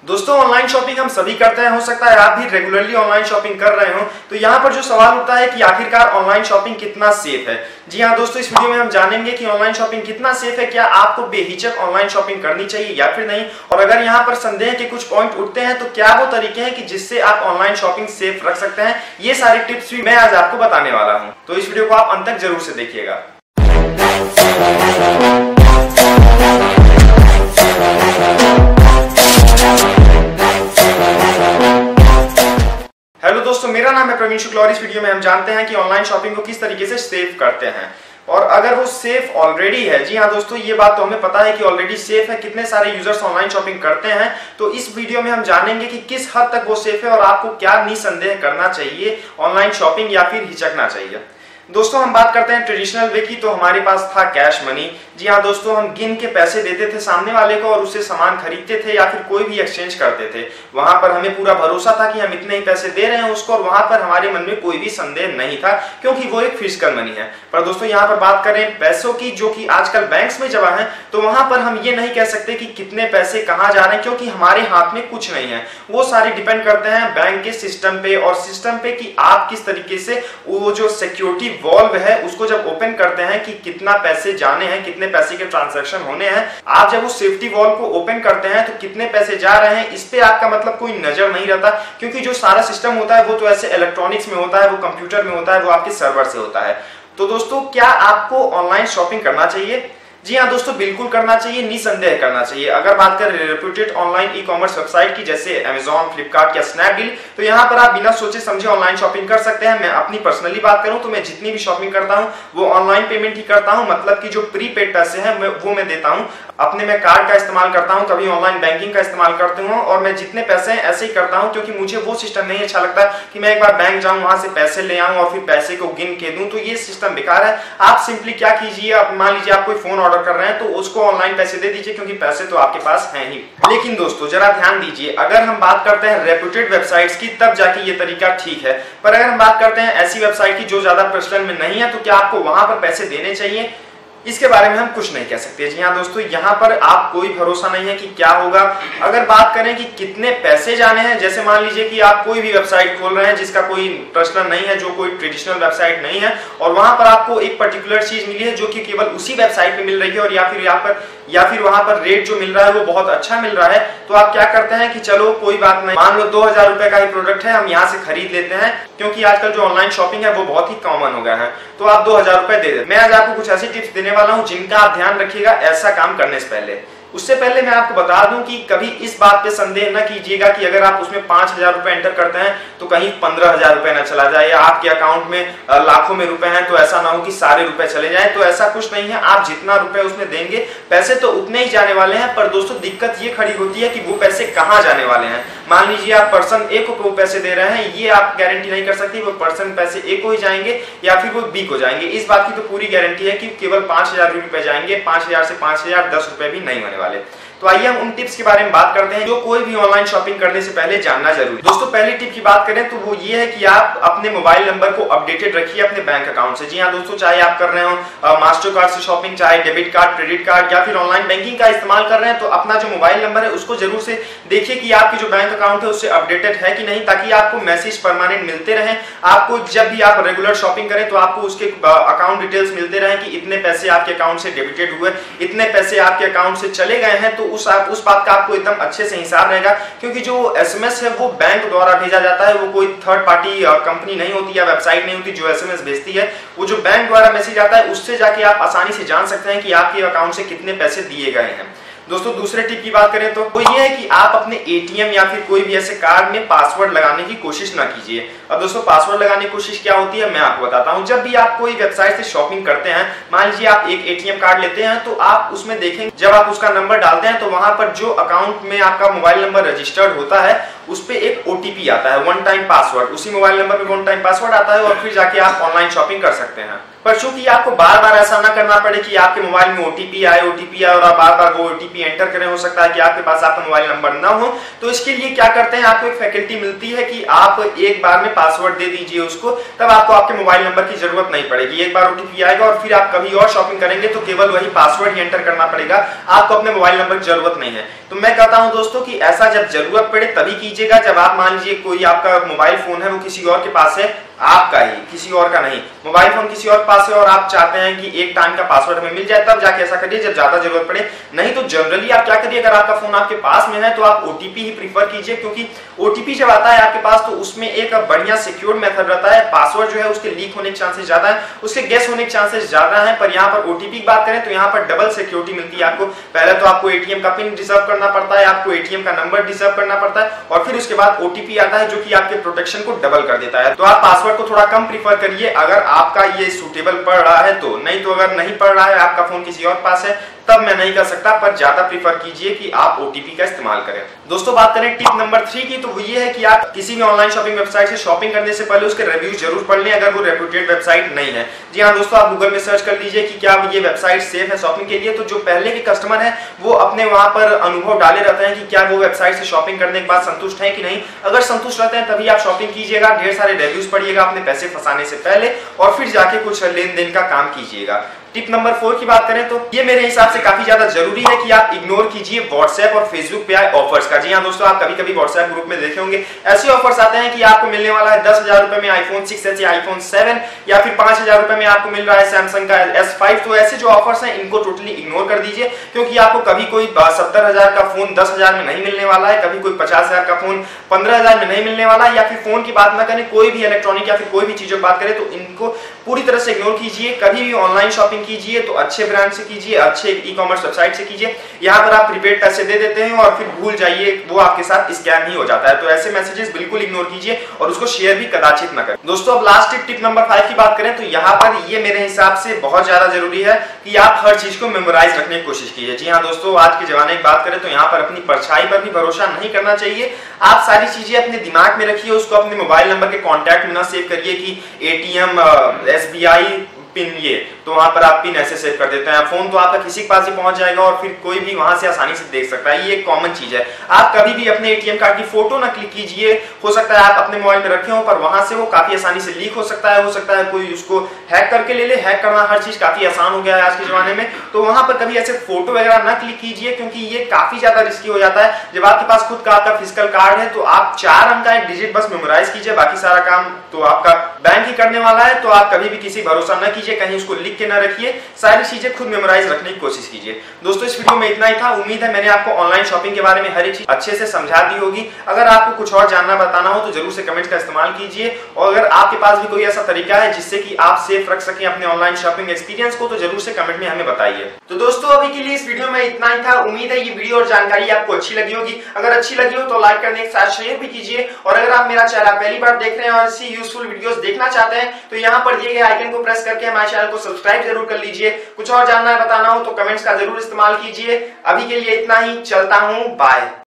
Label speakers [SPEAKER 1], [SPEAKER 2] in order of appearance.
[SPEAKER 1] दोस्तों online shopping हम सभी करते हैं, हो सकता है आप भी रेगुलरली ऑनलाइन शॉपिंग कर रहे हो। तो यहाँ पर जो सवाल उठता है कि आखिरकार ऑनलाइन शॉपिंग कितना सेफ है। जी हाँ दोस्तों, इस वीडियो में हम जानेंगे कि ऑनलाइन शॉपिंग कितना सेफ है, क्या आपको बेहिचक ऑनलाइन शॉपिंग करनी चाहिए या फिर नहीं, और अगर यहाँ पर संदेह के कुछ पॉइंट उठते हैं तो क्या वो तरीके हैं कि जिससे आप ऑनलाइन शॉपिंग सेफ रख सकते हैं। ये सारी टिप्स भी मैं आज आपको बताने वाला हूँ, तो इस वीडियो को आप अंत तक जरूर से देखिएगा। हेलो दोस्तों, मेरा नाम है प्रवीण शुक्ला और इस वीडियो में हम जानते हैं कि ऑनलाइन शॉपिंग को किस तरीके से सेफ करते हैं और अगर वो सेफ ऑलरेडी है। जी हाँ दोस्तों, ये बात तो हमें पता है कि ऑलरेडी सेफ है, कितने सारे यूजर्स ऑनलाइन शॉपिंग करते हैं। तो इस वीडियो में हम जानेंगे कि किस हद तक वो सेफ है और आपको क्या निसंदेह करना चाहिए ऑनलाइन शॉपिंग या फिर हिचकना चाहिए। दोस्तों हम बात करते हैं ट्रेडिशनल वे की, तो हमारे पास था कैश मनी। जी हाँ दोस्तों, हम गिन के पैसे देते थे सामने वाले को और उससे सामान खरीदते थे या फिर कोई भी एक्सचेंज करते थे। वहां पर हमें पूरा भरोसा था कि हम इतने ही पैसे दे रहे हैं उसको और वहां पर हमारे मन में कोई भी संदेह नहीं था क्योंकि वो एक फिजिकल मनी है। पर दोस्तों यहाँ पर बात करें पैसों की जो कि आजकल बैंक्स में जमा है, तो वहां पर हम ये नहीं कह सकते कि कितने पैसे कहाँ जा रहे हैं क्योंकि हमारे हाथ में कुछ नहीं है। वो सारे डिपेंड करते हैं बैंक के सिस्टम पे और सिस्टम पे कि आप किस तरीके से वो जो सिक्योरिटी वॉल्व है उसको जब ओपन करते हैं कि कितना पैसे जाने हैं, कितने पैसे के ट्रांजैक्शन होने हैं। आप जब उस सेफ्टी वॉल्व को ओपन करते हैं तो कितने पैसे जा रहे हैं इस पे आपका मतलब कोई नजर नहीं रहता क्योंकि जो सारा सिस्टम होता है वो तो ऐसे इलेक्ट्रॉनिक्स में होता है, वो कंप्यूटर में होता है, वो आपके सर्वर से होता है। तो दोस्तों क्या आपको ऑनलाइन शॉपिंग करना चाहिए? जी हाँ दोस्तों, बिल्कुल करना चाहिए, निसंदेह करना चाहिए। अगर बात करें reputed online e commerce website की जैसे Amazon, फ्लिपकार्ट या स्नैपडील, तो यहाँ पर आप बिना सोचे समझे ऑनलाइन शॉपिंग कर सकते हैं। मैं अपनी पर्सनली बात करूँ तो मैं जितनी भी शॉपिंग करता हूँ वो ऑनलाइन पेमेंट ही करता हूँ, मतलब कि जो प्रीपेड पैसे हैं वो मैं देता हूँ अपने। मैं कार्ड का इस्तेमाल करता हूँ, कभी ऑनलाइन बैंकिंग का इस्तेमाल करता हूँ और मैं जितने पैसे हैं ऐसे ही करता हूँ क्योंकि मुझे वो सिस्टम नहीं अच्छा लगता कि मैं एक बार बैंक जाऊँ, वहां से पैसे ले आऊँ और फिर पैसे को गिन के दूं। तो ये सिस्टम बेकार है। आप सिंपली क्या कीजिए, मान लीजिए आप कोई फोन ऑर्डर कर रहे हैं तो उसको ऑनलाइन पैसे दे दीजिए क्योंकि पैसे तो आपके पास हैं ही। लेकिन दोस्तों जरा ध्यान दीजिए, अगर हम बात करते हैं रेप्यूटेड वेबसाइट्स की तब जाके ये तरीका ठीक है, पर अगर हम बात करते हैं ऐसी वेबसाइट की जो ज्यादा प्रचलन में नहीं है तो क्या आपको वहां पर पैसे देने चाहिए? इसके बारे में हम कुछ नहीं कह सकते। जी हाँ दोस्तों, यहाँ पर आप कोई भरोसा नहीं है कि क्या होगा। अगर बात करें कि कितने पैसे जाने हैं, जैसे मान लीजिए कि आप कोई भी वेबसाइट खोल रहे हैं जिसका कोई प्रचलन नहीं है, जो कोई ट्रेडिशनल वेबसाइट नहीं है और वहां पर आपको एक पर्टिकुलर चीज मिली है जो कि केवल उसी वेबसाइट पे मिल रही है और या फिर वहां पर रेट जो मिल रहा है वो बहुत अच्छा मिल रहा है, तो आप क्या करते हैं कि चलो कोई बात नहीं, मान लो 2000 रुपए का ही प्रोडक्ट है, हम यहाँ से खरीद लेते हैं क्योंकि आजकल जो ऑनलाइन शॉपिंग है वो बहुत ही कॉमन हो गया है, तो आप 2000 रुपए दे देते। मैं आज आपको कुछ ऐसी टिप्स देने वाला हूँ जिनका आप ध्यान रखिएगा ऐसा काम करने से पहले। उससे पहले मैं आपको बता दूं कि कभी इस बात पे संदेह न कीजिएगा कि अगर आप उसमें 5000 रुपए एंटर करते हैं तो कहीं 15000 रुपए न चला जाए या आपके अकाउंट में लाखों में रुपए हैं तो ऐसा ना हो कि सारे रुपए चले जाएं। तो ऐसा कुछ नहीं है, आप जितना रुपए उसमें देंगे पैसे तो उतने ही जाने वाले हैं। पर दोस्तों दिक्कत ये खड़ी होती है कि वो पैसे कहाँ जाने वाले हैं। मान लीजिए आप पर्सन ए को पैसे दे रहे हैं, ये आप गारंटी नहीं कर सकती वो पर्सन पैसे ए को ही जाएंगे या फिर वो बी को जाएंगे। इस बात की तो पूरी गारंटी है कि केवल 5000 रुपए जाएंगे, 5000 से 5000 10 रुपए भी नहीं होने वाले। तो आइए हम उन टिप्स के बारे में बात करते हैं जो कोई भी ऑनलाइन शॉपिंग करने से पहले जानना जरूरी। दोस्तों पहली टिप की बात करें तो वो ये है कि आप अपने मोबाइल नंबर को अपडेटेड रखिए अपने बैंक अकाउंट से। जी हाँ दोस्तों, चाहे आप कर रहे हो मास्टर कार्ड से शॉपिंग, चाहे डेबिट कार्ड, क्रेडिट कार्ड या फिर ऑनलाइन बैंकिंग का इस्तेमाल कर रहे हैं, तो अपना जो मोबाइल नंबर है उसको जरूर से देखिए कि आपकी जो बैंक अकाउंट है उससे अपडेटेड है कि नहीं, ताकि आपको मैसेज परमानेंट मिलते रहे। आपको जब भी आप रेगुलर शॉपिंग करें तो आपको उसके अकाउंट डिटेल्स मिलते रहे कि इतने पैसे आपके अकाउंट से डेबिटेड हुए, इतने पैसे आपके अकाउंट से चले गए हैं। तो उस बात का आपको एकदम अच्छे से हिसाब रहेगा क्योंकि जो एसएमएस है वो बैंक द्वारा भेजा जाता है, वो कोई थर्ड पार्टी कंपनी नहीं होती या वेबसाइट नहीं होती जो एसएमएस भेजती है। वो जो बैंक द्वारा मैसेज आता है उससे जाके आप आसानी से जान सकते हैं कि आपके अकाउंट से कितने पैसे दिए गए हैं। दोस्तों दूसरे टिप की बात करें तो वो ये है कि आप अपने एटीएम या फिर कोई भी ऐसे कार्ड में पासवर्ड लगाने की कोशिश ना कीजिए। अब दोस्तों पासवर्ड लगाने की कोशिश क्या होती है मैं आपको बताता हूं। जब भी आप कोई वेबसाइट से शॉपिंग करते हैं, मान लीजिए आप एक एटीएम कार्ड लेते हैं तो आप उसमें देखेंगे जब आप उसका नंबर डालते हैं तो वहां पर जो अकाउंट में आपका मोबाइल नंबर रजिस्टर्ड होता है उस पर एक ओटीपी आता है, वन टाइम पासवर्ड। उसी मोबाइल नंबर में वन टाइम पासवर्ड आता है और फिर जाके आप ऑनलाइन शॉपिंग कर सकते हैं। पर चूंकि आपको बार बार ऐसा ना करना पड़े कि आपके मोबाइल में ओटीपी आए और आप बार बार वो ओटीपी एंटर करें, हो सकता है कि आपके पास आपका मोबाइल नंबर ना हो, तो इसके लिए क्या करते हैं, आपको एक फैकल्टी मिलती है कि आप एक बार में पासवर्ड दे दीजिए उसको, तब आपको आपके मोबाइल नंबर की जरूरत नहीं पड़ेगी। एक बार ओटीपी आएगा और फिर आप कभी और शॉपिंग करेंगे तो केवल वही पासवर्ड ही एंटर करना पड़ेगा, आपको अपने मोबाइल नंबर की जरूरत नहीं है। तो मैं कहता हूं दोस्तों कि ऐसा जब जरूरत पड़े तभी कीजिएगा, जब आप मान लीजिए कोई आपका मोबाइल फोन है वो किसी और के पास है, आपका ही, किसी और का नहीं, मोबाइल फोन किसी और पास है और आप चाहते हैं कि एक टाइम का पासवर्ड हमें मिल जाए, तब जाके ऐसा करिए जब ज्यादा जरूरत पड़े। नहीं तो जनरली आप क्या करिए, अगर आपका फोन आपके पास में है तो आप ओटीपी ही प्रीफर कीजिए, क्योंकि ओटीपी जब आता है आपके पास तो उसमें एक बढ़िया सिक्योर मेथड रहता है। पासवर्ड जो है उसके लीक होने के चांसेस ज्यादा है, उसके गेस होने के चांसेस ज्यादा है, पर यहाँ पर ओटीपी की बात करें तो यहाँ पर डबल सिक्योरिटी मिलती है आपको। पहले तो आपको एटीएम का पिन डिजर्व करना पड़ता है, आपको एटीएम का नंबर डिजर्व करना पड़ता है, और फिर उसके बाद ओटीपी आता है जो कि आपके प्रोटेक्शन को डबल कर देता है। तो आप पासवर्ड को थोड़ा कम प्रीफर करिए अगर आपका ये सूटेबल पड़ रहा है तो, नहीं तो अगर नहीं पड़ रहा है, आपका फोन किसी और पास है, तब मैं नहीं कर सकता, पर ज्यादा प्रीफर कीजिए कि आप ओटीपी का इस्तेमाल करें। दोस्तों बात करें टिप नंबर 3 की, तो वो ये है कि आप किसी भी ऑनलाइन शॉपिंग वेबसाइट से शॉपिंग करने से पहले उसके रिव्यू जरूर पढ़ लें, अगर वो रेप्यूटेड वेबसाइट नहीं है। जी हाँ दोस्तों, आप गूगल में सर्च कर लीजिए कि क्या ये वेबसाइट सेफ है शॉपिंग के लिए, तो जो पहले के कस्टमर है वो अपने वहां पर अनुभव डाले रहते हैं कि क्या वो वेबसाइट से शॉपिंग करने के बाद संतुष्ट है कि नहीं। अगर संतुष्ट रहते हैं तभी आप शॉपिंग कीजिएगा, ढेर सारे रिव्यूज पढ़िएगा अपने पैसे फंसाने से पहले, और फिर जाके कुछ लेन देन का काम कीजिएगा। टिप नंबर 4 की बात करें तो ये मेरे हिसाब से काफी ज्यादा जरूरी है कि आप इग्नोर कीजिए व्हाट्सएप और फेसबुक पे आए ऑफर्स का। जी हाँ दोस्तों, आप कभी कभी व्हाट्सएप ग्रुप में देखे होंगे ऐसे ऑफर्स आते हैं कि आपको मिलने वाला है 10,000 रुपए में आईफोन 6s या आईफोन 7, या फिर 5,000 रुपए में आपको मिल रहा है सैमसंग का S5। तो ऐसे जो ऑफर्स हैं इनको टोटली इग्नोर कर दीजिए, क्योंकि आपको कभी कोई 70,000 का फोन 10,000 में नहीं मिलने वाला है, कभी कोई 50,000 का फोन 15,000 में नहीं मिलने वाला है। या फिर फोन की बात ना करें, कोई भी इलेक्ट्रॉनिक या फिर कोई भी चीजों की बात करें तो इनको पूरी तरह से इग्नोर कीजिए। कभी भी ऑनलाइन शॉपिंग कीजिए तो अच्छे ब्रांड से कीजिए, अच्छे ई कॉमर्स वेबसाइट से कीजिए। यहाँ पर आप प्रीपेड पैसे दे देते हैं और फिर भूल जाइए, वो आपके साथ स्कैम ही हो जाता है। तो ऐसे मैसेजेस बिल्कुल इग्नोर कीजिए और उसको शेयर भी कदाचित न करें। दोस्तों अब लास्ट टिप नंबर 5 की बात करें तो यहाँ पर ये मेरे हिसाब से बहुत ज्यादा जरूरी है कि आप हर चीज को मेमोराइज रखने की कोशिश कीजिए। जी हाँ दोस्तों, आज के जमाने की बात करें तो यहाँ पर अपनी परछाई पर भी भरोसा नहीं करना चाहिए। आप सारी चीजें अपने दिमाग में रखिए, उसको अपने मोबाइल नंबर के कॉन्टैक्ट में ना सेव करिए कि एटीएम, SBI पिन, ये तो वहां पर आप पिन ऐसे सेव कर देते हैं। फोन तो आपका किसी के पास ही पहुंच जाएगा और फिर कोई भी वहां से आसानी से देख सकता है, ये एक कॉमन चीज है। आप कभी भी अपने एटीएम कार्ड की फोटो ना क्लिक कीजिए। हो सकता है आप अपने मोबाइल में रखे हो पर वहां से वो काफी आसानी से लीक हो सकता है कोई उसको हैक करके ले ले। हैक करना हर चीज काफी आसान हो गया है आज के जमाने में, तो वहां पर कभी ऐसे फोटो वगैरह ना क्लिक कीजिए, क्योंकि ये काफी ज्यादा रिस्की हो जाता है। जब आपके पास खुद का आपका फिजिकल कार्ड है तो आप 4 अंक का एक डिजिट बस मेमोराइज कीजिए, बाकी सारा काम तो आपका बैंक ही करने वाला है। तो आप कभी भी किसी भरोसा न कीजिए, कहीं उसको लिख के ना रखिए, सारी चीजें खुद मेमोराइज रखने की कोशिश कीजिए। दोस्तों इस वीडियो में इतना ही था। उम्मीद है मैंने आपको ऑनलाइन शॉपिंग के बारे में हर एक चीज अच्छे से समझा दी होगी। अगर आपको कुछ और जानना बताना हो तो जरूर से कमेंट्स का इस्तेमाल कीजिए, और अगर आपके पास भी कोई ऐसा तरीका है जिससे कि आप सेफ रख सकें अपने ऑनलाइन शॉपिंग एक्सपीरियंस को, तो जरूर से कमेंट में हमें बताइए। तो दोस्तों अभी के लिए इस वीडियो में इतना ही था। उम्मीद है ये वीडियो और जानकारी आपको अच्छी लगी होगी। अगर अच्छी लगी हो तो लाइक करने के साथ शेयर भी कीजिए, और अगर आप मेरा चैनल पहली बार देख रहे हैं और ऐसी यूजफुल वीडियोस देखना चाहते हैं तो यहाँ पर दिए गए आइकन को प्रेस करके हमारे चैनल को सब्सक्राइब जरूर कर लीजिए। कुछ और जानना है बताना हो तो कमेंट्स का जरूर इस्तेमाल कीजिए। अभी के लिए इतना ही, चलता हूं, बाय।